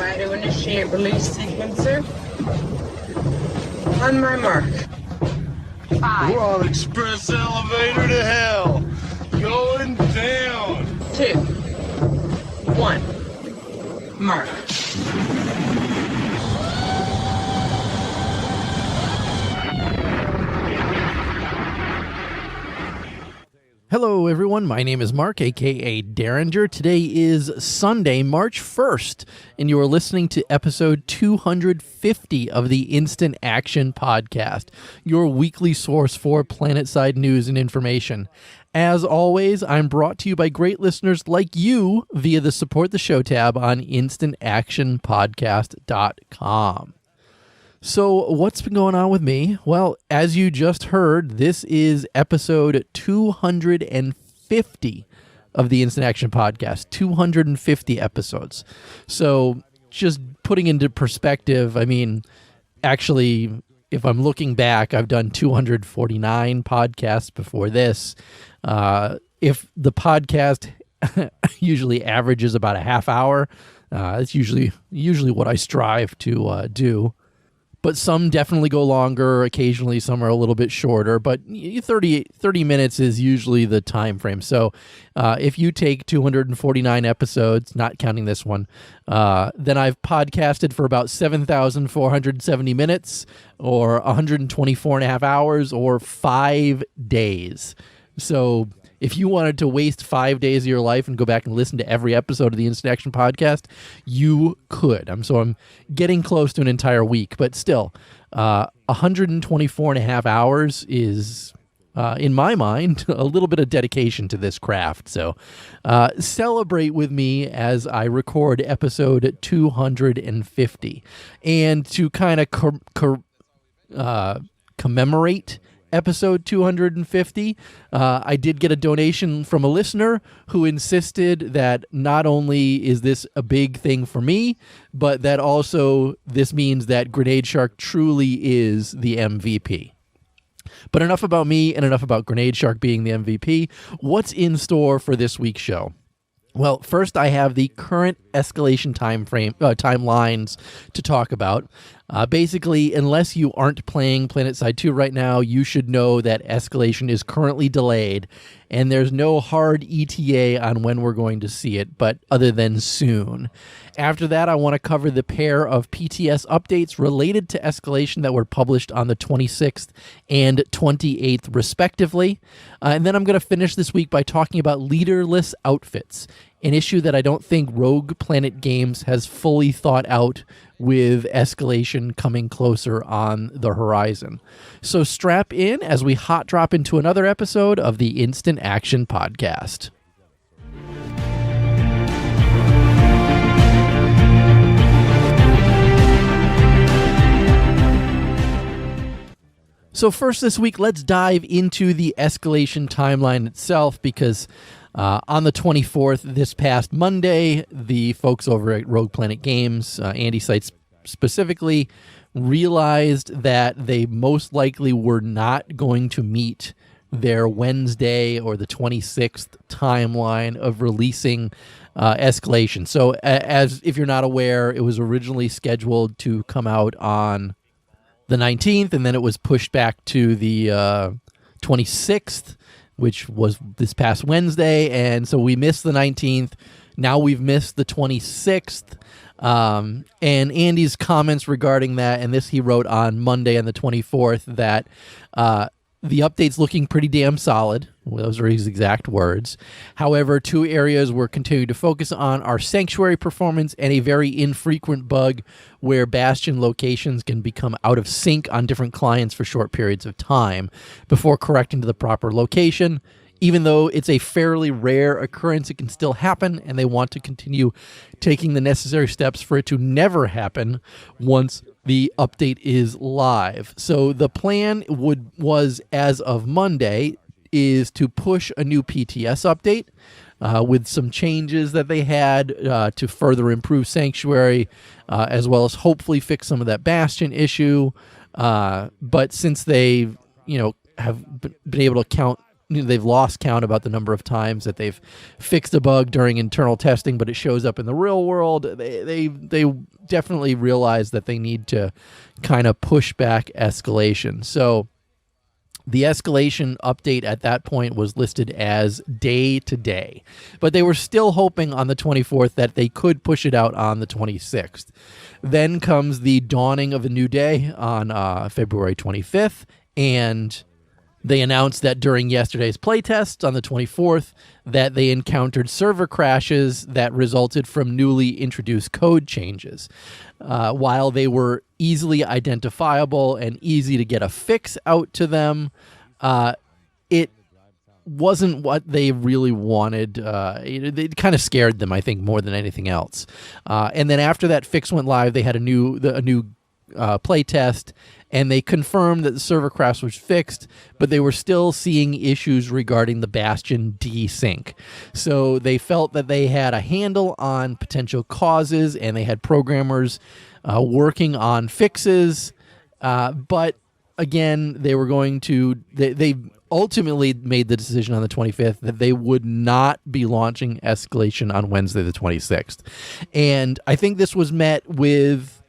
by to initiate release sequencer. On my mark. 5. We're on express elevator to hell. Going down. 2. 1. Mark. Hello, everyone. My name is Mark, a.k.a. Derringer. Today is Sunday, March 1st, and you are listening to episode 250 of the Instant Action Podcast, your weekly source for planet-side news and information. As always, I'm brought to you by great listeners like you via the Support the Show tab on instantactionpodcast.com. So what's been going on with me? Well, as you just heard, this is episode 250 of the Instant Action Podcast, 250 episodes. So just putting into perspective, I mean, actually, if I'm looking back, I've done 249 podcasts before this. If the podcast usually averages about a half hour, it's usually what I strive to do. But some definitely go longer. Occasionally, some are a little bit shorter. But 30 minutes is usually the time frame. So if you take 249 episodes, not counting this one, then I've podcasted for about 7,470 minutes, or 124 and a half hours, or 5 days. So if you wanted to waste 5 days of your life and go back and listen to every episode of the Instant Action Podcast, you could. I'm getting close to an entire week, but still, 124 and a half hours is, in my mind, a little bit of dedication to this craft. So celebrate with me as I record episode 250. And to kind of commemorate episode 250, I did get a donation from a listener who insisted that not only is this a big thing for me, but that also this means that Grenade Shark truly is the MVP. But enough about me and enough about Grenade Shark being the MVP. What's in store for this week's show? Well, first I have the current escalation timelines to talk about. Basically, unless you aren't playing PlanetSide 2 right now, you should know that Escalation is currently delayed, and there's no hard ETA on when we're going to see it, but other than soon. After that, I want to cover the pair of PTS updates related to Escalation that were published on the 26th and 28th, respectively. And then I'm going to finish this week by talking about leaderless outfits, an issue that I don't think Rogue Planet Games has fully thought out with Escalation coming closer on the horizon. So strap in as we hot drop into another episode of the Instant Action Podcast. So first this week, let's dive into the Escalation timeline itself, because on the 24th, this past Monday, the folks over at Rogue Planet Games, Andy Sites specifically, realized that they most likely were not going to meet their Wednesday or the 26th timeline of releasing Escalation. So as if you're not aware, it was originally scheduled to come out on the 19th, and then it was pushed back to the 26th, which was this past Wednesday, and so we missed the 19th. Now we've missed the 26th, and Andy's comments regarding that, and this he wrote on Monday on the 24th, that the update's looking pretty damn solid. Well, those are his exact words. However, two areas we're continuing to focus on are Sanctuary performance and a very infrequent bug where Bastion locations can become out of sync on different clients for short periods of time before correcting to the proper location. Even though it's a fairly rare occurrence, it can still happen, and they want to continue taking the necessary steps for it to never happen once the update is live. So the plan was, as of Monday, is to push a new PTS update with some changes that they had to further improve Sanctuary, as well as hopefully fix some of that Bastion issue. But since they, have been able to they've lost count about the number of times that they've fixed a bug during internal testing, but it shows up in the real world. They definitely realize that they need to kind of push back escalation. So the escalation update at that point was listed as day to day, but they were still hoping on the 24th that they could push it out on the 26th. Then comes the dawning of a new day on February 25th, and they announced that during yesterday's playtest on the 24th that they encountered server crashes that resulted from newly introduced code changes. While they were easily identifiable and easy to get a fix out to them, it wasn't what they really wanted. It kind of scared them, I think, more than anything else. And then after that fix went live, they had a new play test, and they confirmed that the server crash was fixed, but they were still seeing issues regarding the Bastion desync. So they felt that they had a handle on potential causes, and they had programmers working on fixes. But again, they were going to, they ultimately made the decision on the 25th that they would not be launching Escalation on Wednesday the 26th. And I think this was met with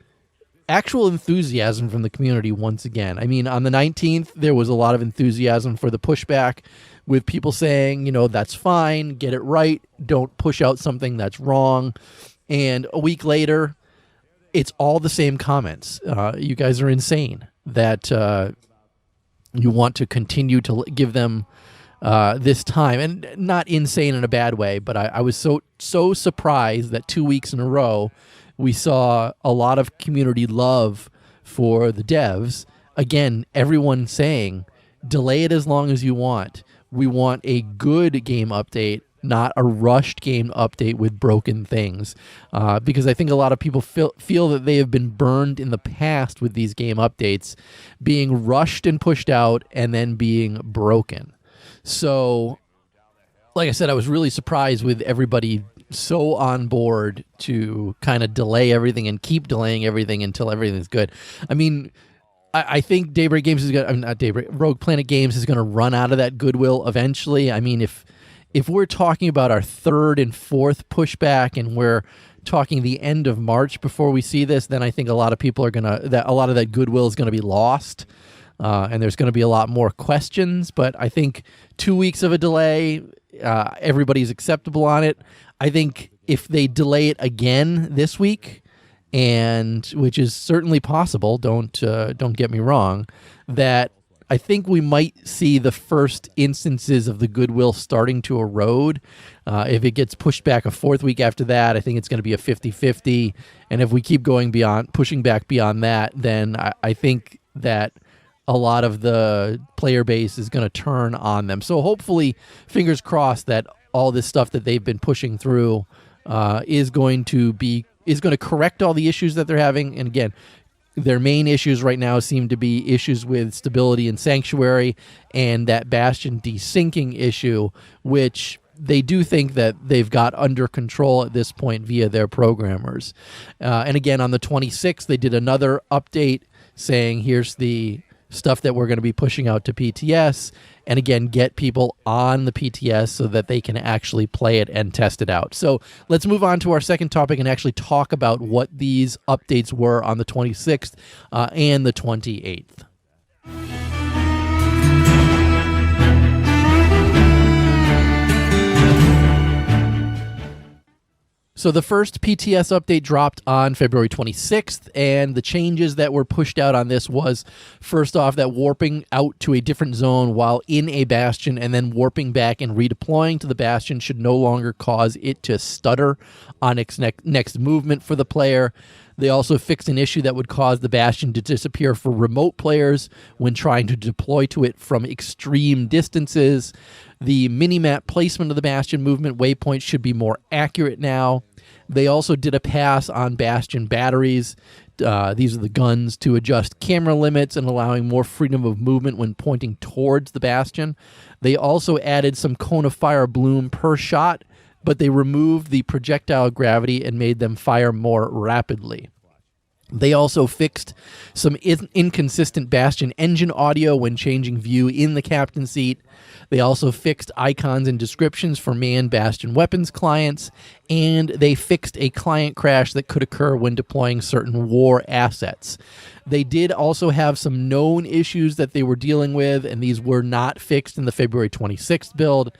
actual enthusiasm from the community once again. I mean, on the 19th, there was a lot of enthusiasm for the pushback, with people saying, that's fine, get it right, don't push out something that's wrong. And a week later, it's all the same comments. You guys are insane that you want to continue to give them this time. And not insane in a bad way, but I was so surprised that 2 weeks in a row, we saw a lot of community love for the devs. Again, everyone saying, delay it as long as you want. We want a good game update, not a rushed game update with broken things. Because I think a lot of people feel that they have been burned in the past with these game updates, being rushed and pushed out and then being broken. So, like I said, I was really surprised with everybody so on board to kind of delay everything and keep delaying everything until everything's good. I mean, I think Daybreak Games is going to, not Daybreak, Rogue Planet Games is going to run out of that goodwill eventually. I mean, if we're talking about our third and fourth pushback and we're talking the end of March before we see this, then I think a lot of people are going to, a lot of that goodwill is going to be lost. And there's going to be a lot more questions, but I think 2 weeks of a delay, everybody's acceptable on it. I think if they delay it again this week, and which is certainly possible, don't get me wrong, that I think we might see the first instances of the goodwill starting to erode. If it gets pushed back a fourth week after that, I think it's going to be a 50-50. And if we keep going pushing back beyond that, then I think that a lot of the player base is going to turn on them. So hopefully, fingers crossed, that all this stuff that they've been pushing through is going to correct all the issues that they're having. And again, their main issues right now seem to be issues with stability and Sanctuary and that Bastion desyncing issue, which they do think that they've got under control at this point via their programmers. And again, on the 26th, they did another update saying, here's the stuff that we're going to be pushing out to PTS, and again, get people on the PTS so that they can actually play it and test it out. So let's move on to our second topic and actually talk about what these updates were on the 26th and the 28th. So the first PTS update dropped on February 26th, and the changes that were pushed out on this was, first off, that warping out to a different zone while in a Bastion and then warping back and redeploying to the Bastion should no longer cause it to stutter on its next movement for the player. They also fixed an issue that would cause the Bastion to disappear for remote players when trying to deploy to it from extreme distances. The minimap placement of the Bastion movement waypoints should be more accurate now. They also did a pass on Bastion batteries. These are the guns to adjust camera limits and allowing more freedom of movement when pointing towards the Bastion. They also added some cone of fire bloom per shot, but they removed the projectile gravity and made them fire more rapidly. They also fixed some inconsistent Bastion engine audio when changing view in the captain seat. They also fixed icons and descriptions for manned Bastion weapons clients, and they fixed a client crash that could occur when deploying certain war assets. They did also have some known issues that they were dealing with, and these were not fixed in the February 26th build.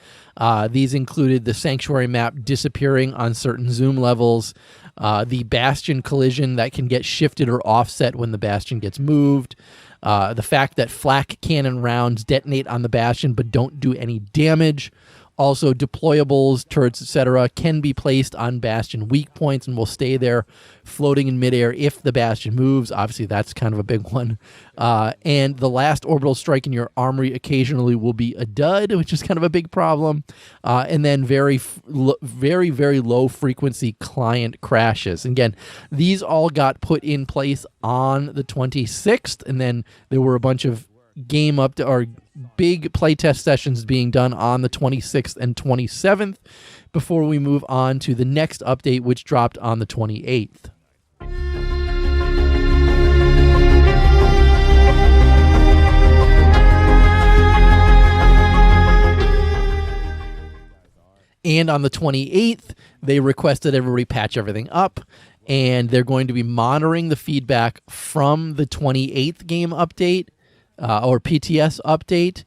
These included the Sanctuary map disappearing on certain zoom levels, the Bastion collision that can get shifted or offset when the Bastion gets moved, the fact that flak cannon rounds detonate on the Bastion but don't do any damage. Also, deployables, turrets, etc. can be placed on Bastion weak points and will stay there floating in midair if the Bastion moves. Obviously, that's kind of a big one. And the last orbital strike in your armory occasionally will be a dud, which is kind of a big problem. And then very, very low frequency client crashes. And again, these all got put in place on the 26th, and then there were a bunch of big playtest sessions being done on the 26th and 27th before we move on to the next update, which dropped on the 28th. And on the 28th, they requested everybody patch everything up, and they're going to be monitoring the feedback from the 28th game update. Or PTS update.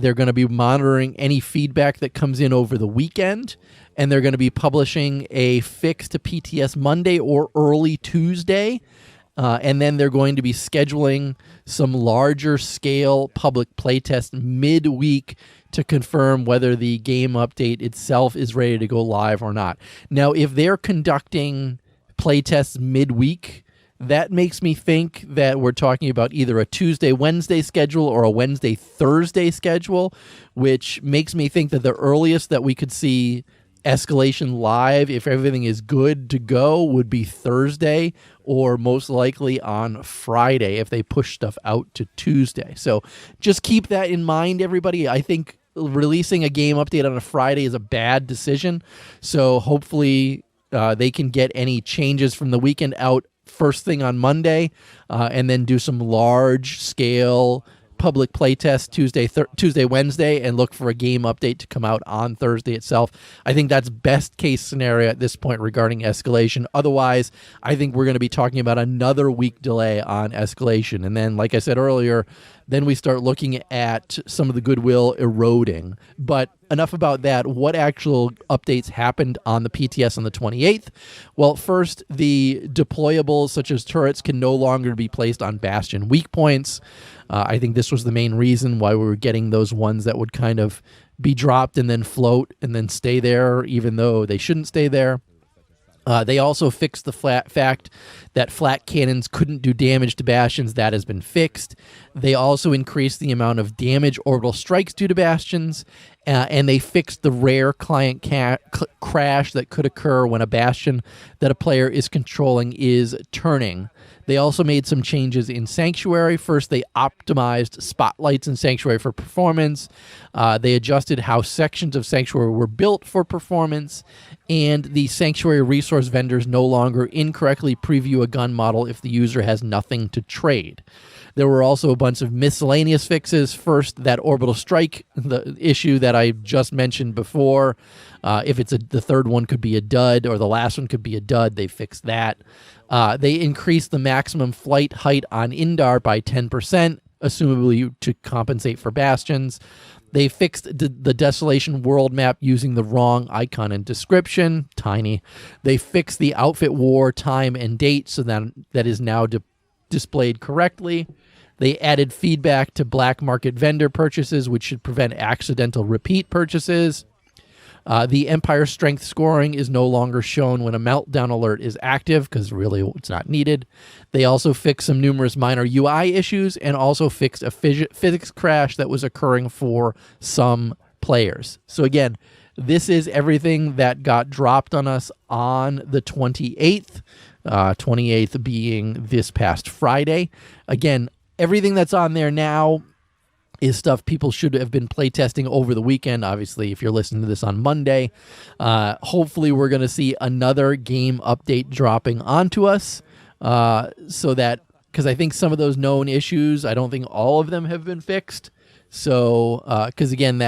They're going to be monitoring any feedback that comes in over the weekend, and they're going to be publishing a fix to PTS Monday or early Tuesday, and then they're going to be scheduling some larger scale public playtest midweek to confirm whether the game update itself is ready to go live or not. Now, if they're conducting playtests midweek, that makes me think that we're talking about either a Tuesday-Wednesday schedule or a Wednesday-Thursday schedule, which makes me think that the earliest that we could see Escalation live, if everything is good to go, would be Thursday, or most likely on Friday if they push stuff out to Tuesday. So just keep that in mind, everybody. I think releasing a game update on a Friday is a bad decision, so hopefully they can get any changes from the weekend out first thing on Monday, and then do some large-scale public playtest Tuesday, Wednesday, and look for a game update to come out on Thursday itself. I think that's best-case scenario at this point regarding Escalation. Otherwise, I think we're going to be talking about another week delay on Escalation. And then, like I said earlier, then we start looking at some of the goodwill eroding. But enough about that. What actual updates happened on the PTS on the 28th? Well, first, the deployables such as turrets can no longer be placed on Bastion weak points. I think this was the main reason why we were getting those ones that would kind of be dropped and then float and then stay there, even though they shouldn't stay there. They also fixed the fact that flak cannons couldn't do damage to Bastions. That has been fixed. They also increased the amount of damage orbital strikes due to Bastions, and they fixed the rare client crash that could occur when a Bastion that a player is controlling is turning. They also made some changes in Sanctuary. First, they optimized spotlights in Sanctuary for performance. They adjusted how sections of Sanctuary were built for performance. And the Sanctuary resource vendors no longer incorrectly preview a gun model if the user has nothing to trade. There were also a bunch of miscellaneous fixes. First, that orbital strike, the issue that I just mentioned before. If it's the third one could be a dud, or the last one could be a dud, they fixed that. They increased the maximum flight height on Indar by 10%, assumably to compensate for Bastions. They fixed the Desolation world map using the wrong icon and description. Tiny. They fixed the outfit war time and date so that is now displayed correctly. They added feedback to black market vendor purchases, which should prevent accidental repeat purchases. The Empire strength scoring is no longer shown when a meltdown alert is active because really it's not needed. They also fixed some numerous minor UI issues and also fixed a physics crash that was occurring for some players. So again, this is everything that got dropped on us on the 28th, 28th being this past Friday. Again, everything that's on there now is stuff people should have been playtesting over the weekend. Obviously, if you're listening to this on Monday, hopefully we're going to see another game update dropping onto us. so that, because I think some of those known issues, I don't think all of them have been fixed. So, because again,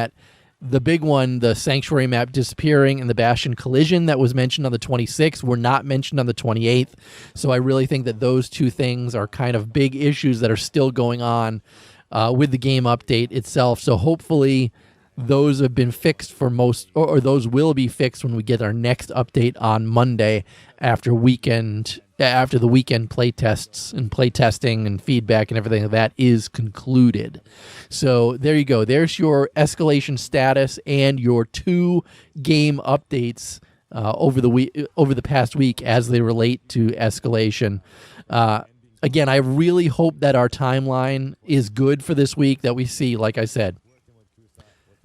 the big one, the Sanctuary map disappearing and the Bastion collision that was mentioned on the 26th were not mentioned on the 28th. So I really think that those two things are kind of big issues that are still going on with the game update itself. So hopefully those have been fixed for most, or those will be fixed when we get our next update on Monday after the weekend play tests and play testing and feedback and everything like that is concluded. So there you go. There's your escalation status and your 2 game updates over the past week as they relate to escalation. Again, I really hope that our timeline is good for this week, that we see, like I said,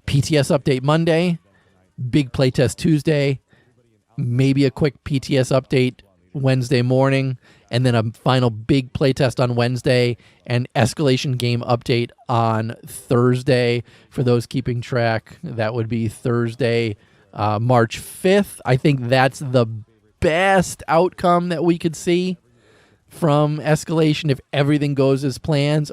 PTS update Monday, big playtest Tuesday, maybe a quick PTS update Wednesday morning, and then a final big playtest on Wednesday, and escalation game update on Thursday. For those keeping track, that would be Thursday, March 5th. I think that's the best outcome that we could see from escalation if everything goes as planned.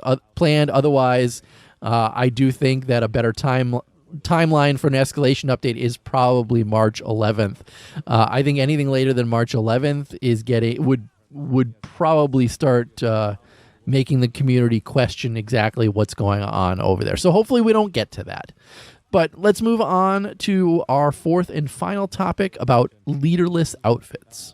Otherwise, I do think that a better timeline for an escalation update is probably March 11th. I think anything later than March 11th is would probably start making the community question exactly what's going on over there. So hopefully we don't get to that. But let's move on to our 4th and final topic about leaderless outfits.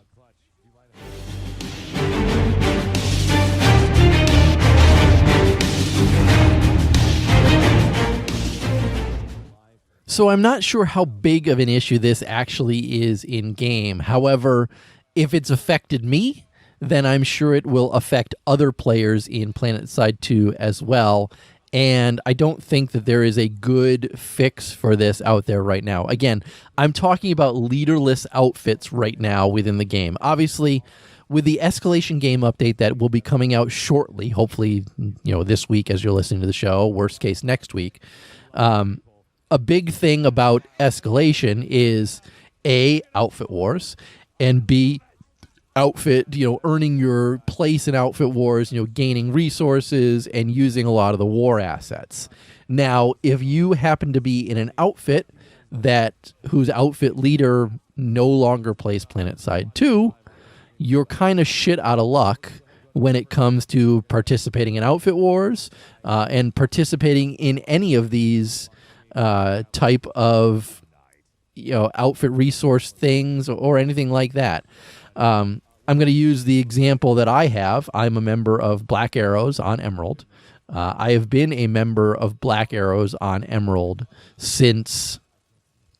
So I'm not sure how big of an issue this actually is in-game. However, if it's affected me, then I'm sure it will affect other players in PlanetSide 2 as well. And I don't think that there is a good fix for this out there right now. Again, I'm talking about leaderless outfits right now within the game. Obviously, with the escalation game update that will be coming out shortly, hopefully, this week as you're listening to the show, worst case next week, a big thing about escalation is A, outfit wars, and B, outfit, earning your place in outfit wars, gaining resources and using a lot of the war assets. Now, if you happen to be in an outfit whose outfit leader no longer plays PlanetSide 2, you're kind of shit out of luck when it comes to participating in outfit wars and participating in any of these type of outfit resource things or anything like that. I'm going to use the example that I have. I'm a member of Black Arrows on Emerald. I have been a member of Black Arrows on Emerald since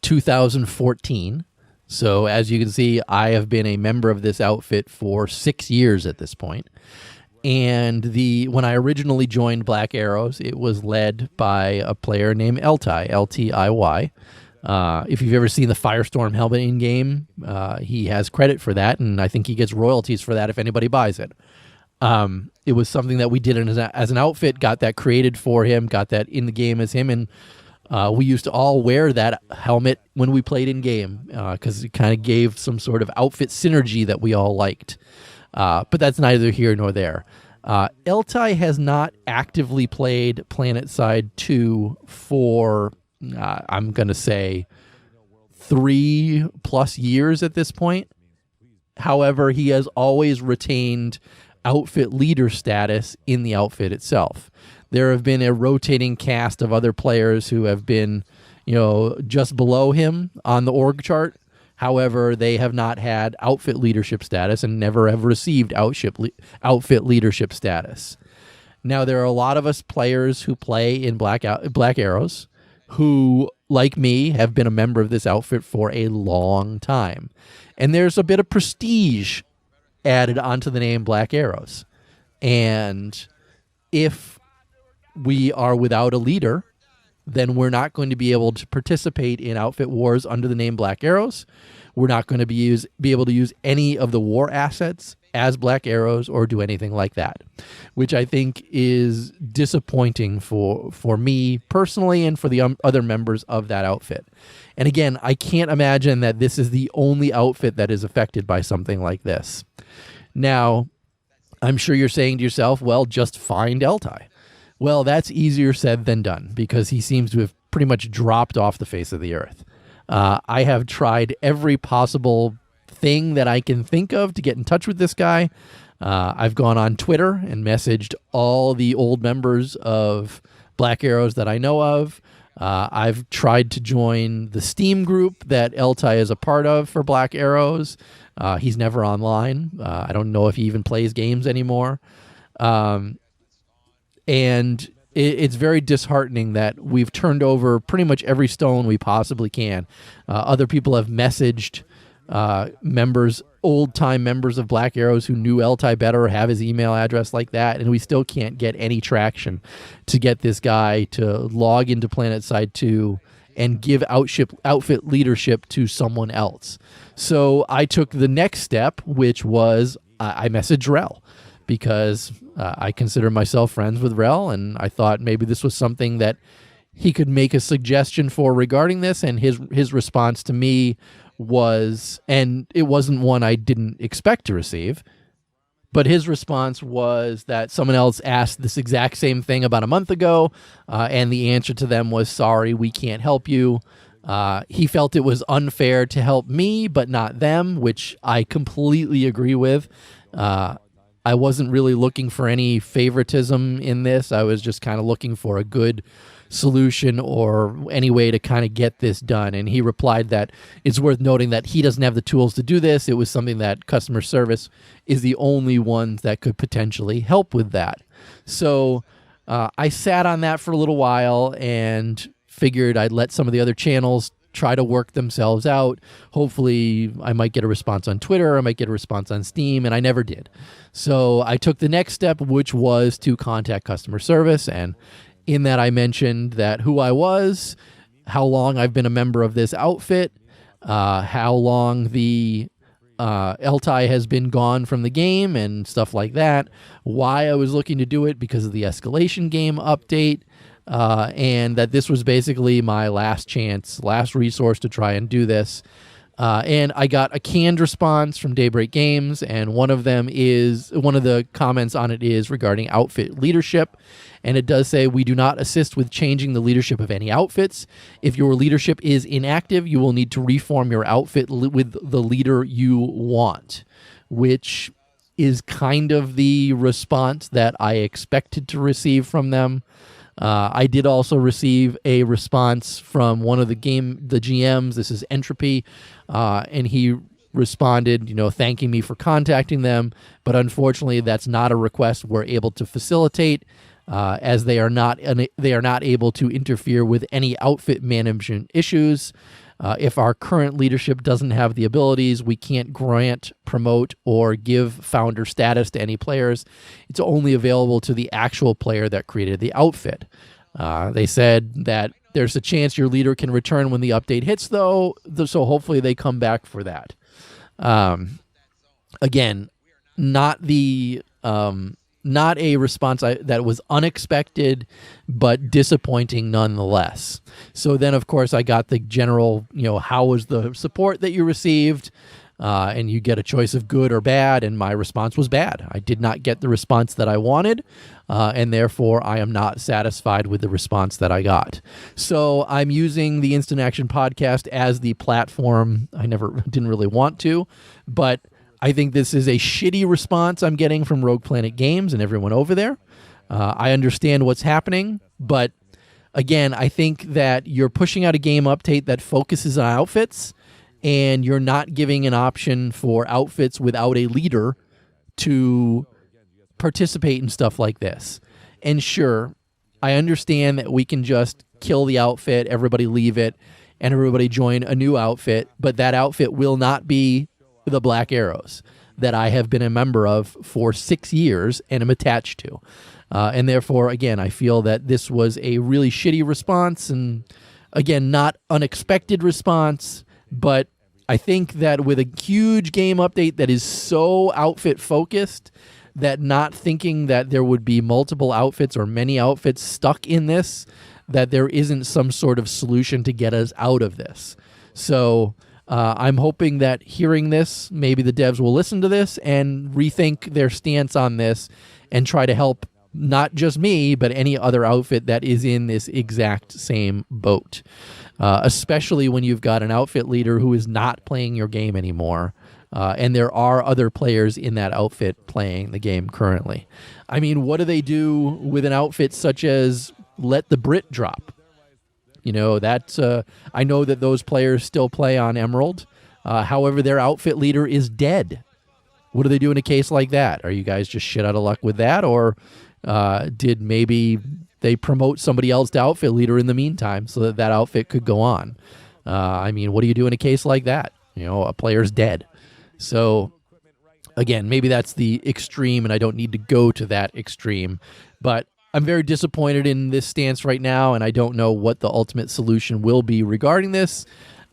2014. So as you can see, I have been a member of this outfit for 6 years at this point. And when I originally joined Black Arrows, it was led by a player named Eltai, L-T-I-Y. If you've ever seen the Firestorm helmet in game, he has credit for that, and I think he gets royalties for that if anybody buys it. It was something that we did as an outfit, got that created for him, got that in the game as him, and we used to all wear that helmet when we played in game because it kind of gave some sort of outfit synergy that we all liked. But that's neither here nor there. Eltai has not actively played PlanetSide 2 for, I'm going to say, 3+ years at this point. However, he has always retained outfit leader status in the outfit itself. There have been a rotating cast of other players who have been, just below him on the org chart. However, they have not had outfit leadership status and never have received outfit leadership status. Now, there are a lot of us players who play in Black Arrows who, like me, have been a member of this outfit for a long time. And there's a bit of prestige added onto the name Black Arrows. And if we are without a leader, then we're not going to be able to participate in outfit wars under the name Black Arrows. We're not going to be able to use any of the war assets as Black Arrows or do anything like that, which I think is disappointing for me personally and for the other members of that outfit. And again, I can't imagine that this is the only outfit that is affected by something like this. Now, I'm sure you're saying to yourself, well, just find Eltai. Well, that's easier said than done because he seems to have pretty much dropped off the face of the earth. I have tried every possible thing that I can think of to get in touch with this guy. I've gone on Twitter and messaged all the old members of Black Arrows that I know of. I've tried to join the Steam group that Eltai is a part of for Black Arrows. He's never online. I don't know if he even plays games anymore. And it's very disheartening that we've turned over pretty much every stone we possibly can. Other people have messaged old-time members of Black Arrows who knew Eltai better, have his email address like that, and we still can't get any traction to get this guy to log into PlanetSide 2 and give outfit leadership to someone else. So I took the next step, which was I messaged Rel because I consider myself friends with Rel, and I thought maybe this was something that he could make a suggestion for regarding this, and his response to me was, and it wasn't one I didn't expect to receive, but his response was that someone else asked this exact same thing about a month ago, and the answer to them was, sorry, we can't help you. He felt it was unfair to help me, but not them, which I completely agree with. I wasn't really looking for any favoritism in this. I was just kind of looking for a good solution or any way to kind of get this done. And he replied that it's worth noting that he doesn't have the tools to do this. It was something that customer service is the only ones that could potentially help with that. So I sat on that for a little while and figured I'd let some of the other channels try to work themselves out. Hopefully I might get a response on Twitter, I might get a response on Steam, and I never did. So I took the next step, which was to contact customer service, and in that I mentioned that who I was, how long I've been a member of this outfit, how long the Eltai has been gone from the game and stuff like that, why I was looking to do it because of the Escalation game update, and that this was basically my last chance, last resource to try and do this. And I got a canned response from Daybreak Games, and one of the comments on it is regarding outfit leadership. And it does say, we do not assist with changing the leadership of any outfits. If your leadership is inactive, you will need to reform your outfit with the leader you want, which is kind of the response that I expected to receive from them. I did also receive a response from one of the GMs. This is Entropy, and he responded, thanking me for contacting them. But unfortunately, that's not a request we're able to facilitate, as they are not able to interfere with any outfit management issues. If our current leadership doesn't have the abilities, we can't grant, promote, or give founder status to any players. It's only available to the actual player that created the outfit. They said that there's a chance your leader can return when the update hits, though, so hopefully they come back for that. Again, not a response that was unexpected, but disappointing nonetheless. So then, of course, I got the general, how was the support that you received? And you get a choice of good or bad, and my response was bad. I did not get the response that I wanted, and therefore I am not satisfied with the response that I got. So I'm using the Instant Action Podcast as the platform. I didn't really want to, but I think this is a shitty response I'm getting from Rogue Planet Games and everyone over there. I understand what's happening, but again, I think that you're pushing out a game update that focuses on outfits, and you're not giving an option for outfits without a leader to participate in stuff like this. And sure, I understand that we can just kill the outfit, everybody leave it, and everybody join a new outfit, but that outfit will not be the Black Arrows that I have been a member of for 6 years and am attached to. And therefore, again, I feel that this was a really shitty response, and again, not unexpected response, but I think that with a huge game update that is so outfit focused, that not thinking that there would be multiple outfits or many outfits stuck in this, that there isn't some sort of solution to get us out of this. So I'm hoping that hearing this, maybe the devs will listen to this and rethink their stance on this and try to help not just me, but any other outfit that is in this exact same boat. Especially when you've got an outfit leader who is not playing your game anymore. And there are other players in that outfit playing the game currently. I mean, what do they do with an outfit such as let the Brit drop? You know, that's I know that those players still play on Emerald. However, their outfit leader is dead. What do they do in a case like that? Are you guys just shit out of luck with that? Or did maybe they promote somebody else to outfit leader in the meantime so that that outfit could go on? I mean, what do you do in a case like that? You know, a player's dead. So, again, maybe that's the extreme, and I don't need to go to that extreme. But I'm very disappointed in this stance right now, and I don't know what the ultimate solution will be regarding this.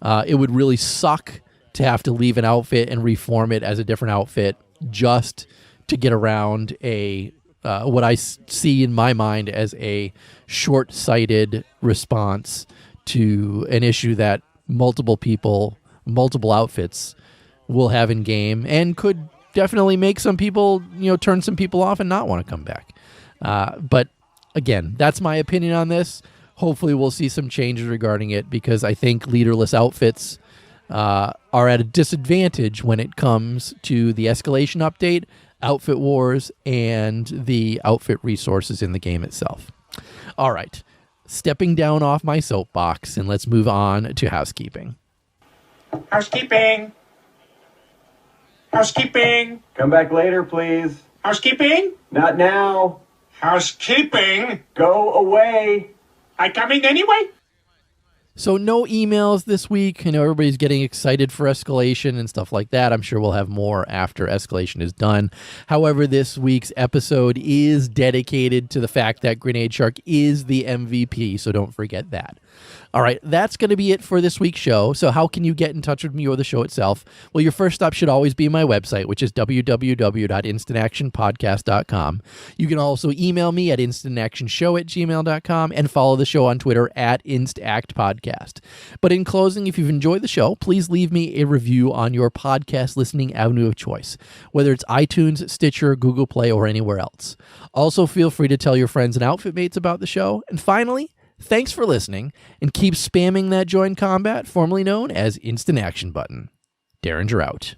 It would really suck to have to leave an outfit and reform it as a different outfit just to get around a what I see in my mind as a short-sighted response to an issue that multiple people, multiple outfits will have in game and could definitely make some people, turn some people off and not want to come back. But again, that's my opinion on this. Hopefully we'll see some changes regarding it because I think leaderless outfits are at a disadvantage when it comes to the escalation update, outfit wars, and the outfit resources in the game itself. All right, stepping down off my soapbox, and let's move on to housekeeping. Housekeeping. Housekeeping. Come back later, please. Housekeeping. Not now. Housekeeping. Go away. I coming anyway? So no emails this week. I know everybody's getting excited for Escalation and stuff like that. I'm sure we'll have more after Escalation is done. However, this week's episode is dedicated to the fact that Grenade Shark is the MVP, so don't forget that. All right, that's going to be it for this week's show. So how can you get in touch with me or the show itself? Well, your first stop should always be my website, which is www.instantactionpodcast.com. You can also email me at instantactionshow@gmail.com and follow the show on Twitter at instactpodcast. But in closing, if you've enjoyed the show, please leave me a review on your podcast listening avenue of choice, whether it's iTunes, Stitcher, Google Play, or anywhere else. Also, feel free to tell your friends and outfit mates about the show. And finally, thanks for listening, and keep spamming that join combat, formerly known as Instant Action button. Derringer out.